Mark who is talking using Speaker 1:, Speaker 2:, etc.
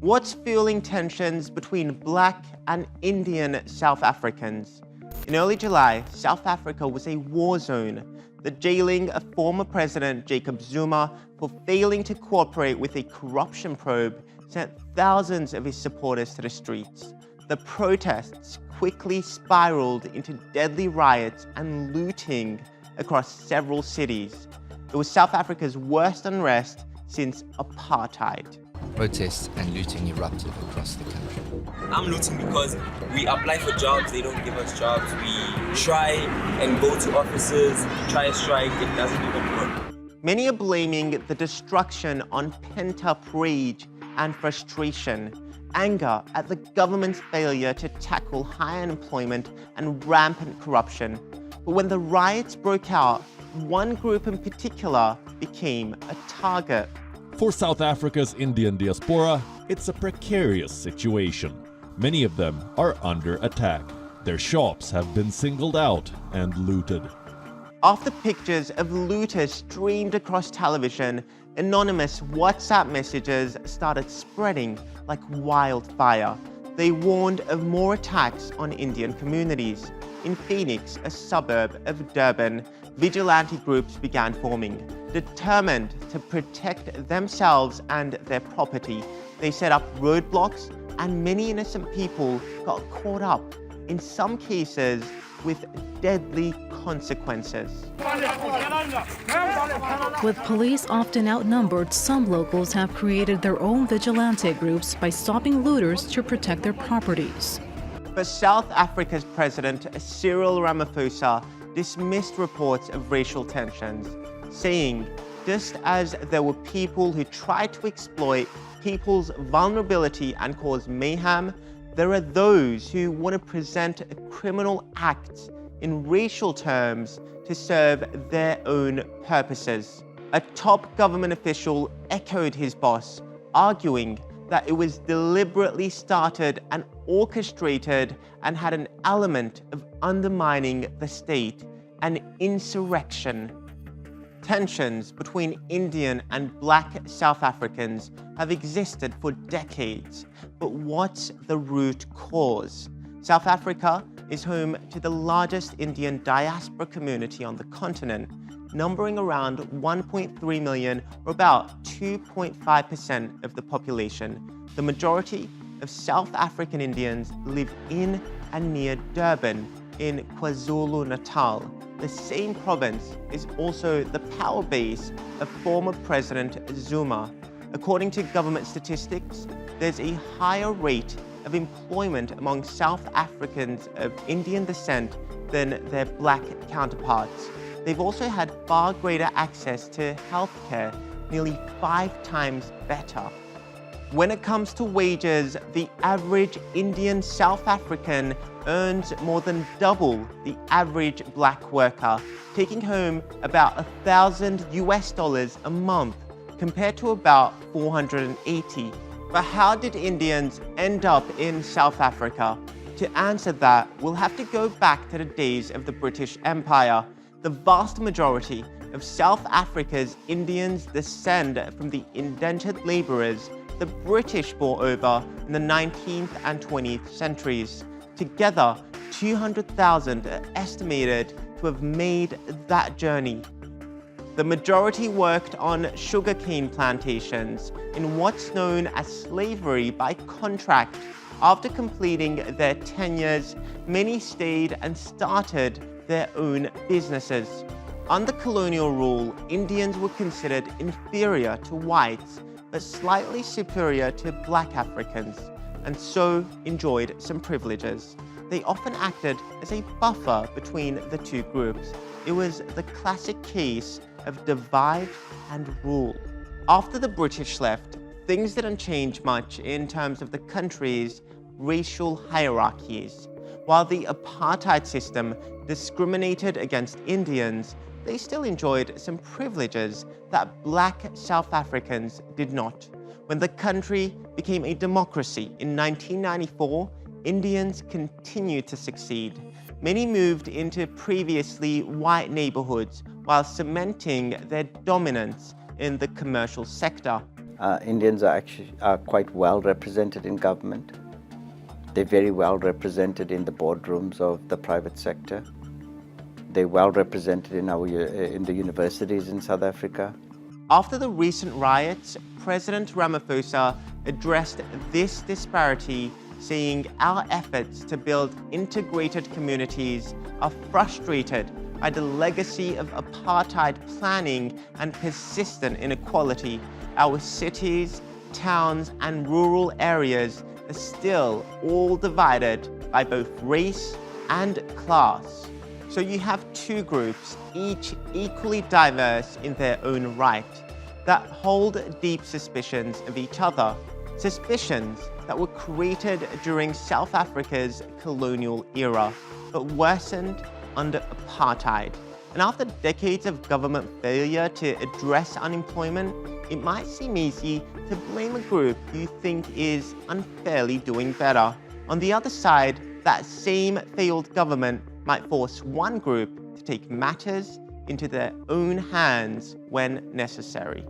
Speaker 1: What's fueling tensions between Black and Indian South Africans? In early July, South Africa was a war zone. The jailing of former President Jacob Zuma for failing to cooperate with a corruption probe sent thousands of his supporters to the streets. The protests quickly spiraled into deadly riots and looting across several cities. It was South Africa's worst unrest since Apartheid.
Speaker 2: Protests and looting erupted across the country.
Speaker 3: I'm looting because we apply for jobs, they don't give us jobs. We try and go to offices, try a strike, it doesn't even work.
Speaker 1: Many are blaming the destruction on pent-up rage and frustration, anger at the government's failure to tackle high unemployment and rampant corruption. But when the riots broke out, one group in particular became a target.
Speaker 4: For South Africa's Indian diaspora, it's a precarious situation. Many of them are under attack. Their shops have been singled out and looted.
Speaker 1: After pictures of looters streamed across television, anonymous WhatsApp messages started spreading like wildfire. They warned of more attacks on Indian communities. In Phoenix, a suburb of Durban, vigilante groups began forming. Determined to protect themselves and their property, they set up roadblocks, and many innocent people got caught up, in some cases with deadly consequences.
Speaker 5: With police often outnumbered, some locals have created their own vigilante groups by stopping looters to protect their properties.
Speaker 1: But South Africa's President Cyril Ramaphosa dismissed reports of racial tensions, saying, just as there were people who tried to exploit people's vulnerability and cause mayhem, there are those who want to present criminal acts in racial terms to serve their own purposes. A top government official echoed his boss, arguing that it was deliberately started and orchestrated and had an element of undermining the state, an insurrection. Tensions between Indian and Black South Africans have existed for decades, but what's the root cause? South Africa is home to the largest Indian diaspora community on the continent, numbering around 1.3 million, or about 2.5% of the population. The majority of South African Indians live in and near Durban in KwaZulu-Natal. The same province is also the power base of former President Zuma. According to government statistics, there's a higher rate of employment among South Africans of Indian descent than their Black counterparts. They've also had far greater access to healthcare, nearly 5 times better. When it comes to wages, the average Indian South African earns more than double the average Black worker, taking home about $1,000 a month compared to about 480. But how did Indians end up in South Africa? To answer that, we'll have to go back to the days of the British Empire. The vast majority of South Africa's Indians descend from the indentured laborers the British brought over in the 19th and 20th centuries. Together, 200,000 are estimated to have made that journey. The majority worked on sugarcane plantations in what's known as slavery by contract. After completing their tenures, many stayed and started their own businesses. Under colonial rule, Indians were considered inferior to whites, but slightly superior to Black Africans, and so enjoyed some privileges. They often acted as a buffer between the two groups. It was the classic case of divide and rule. After the British left, things didn't change much in terms of the country's racial hierarchies. While the apartheid system discriminated against Indians, they still enjoyed some privileges that Black South Africans did not. When the country became a democracy in 1994, Indians continued to succeed. Many moved into previously white neighborhoods while cementing their dominance in the commercial sector.
Speaker 6: Indians are quite well represented in government. They're very well represented in the boardrooms of the private sector. They're well represented in the universities in South Africa.
Speaker 1: After the recent riots, President Ramaphosa addressed this disparity, saying our efforts to build integrated communities are frustrated by the legacy of apartheid planning and persistent inequality. Our cities, towns, and rural areas are still all divided by both race and class. So you have two groups, each equally diverse in their own right, that hold deep suspicions of each other, suspicions that were created during South Africa's colonial era, but worsened under apartheid. And after decades of government failure to address unemployment, it might seem easy to blame a group you think is unfairly doing better. On the other side, that same failed government might force one group to take matters into their own hands when necessary.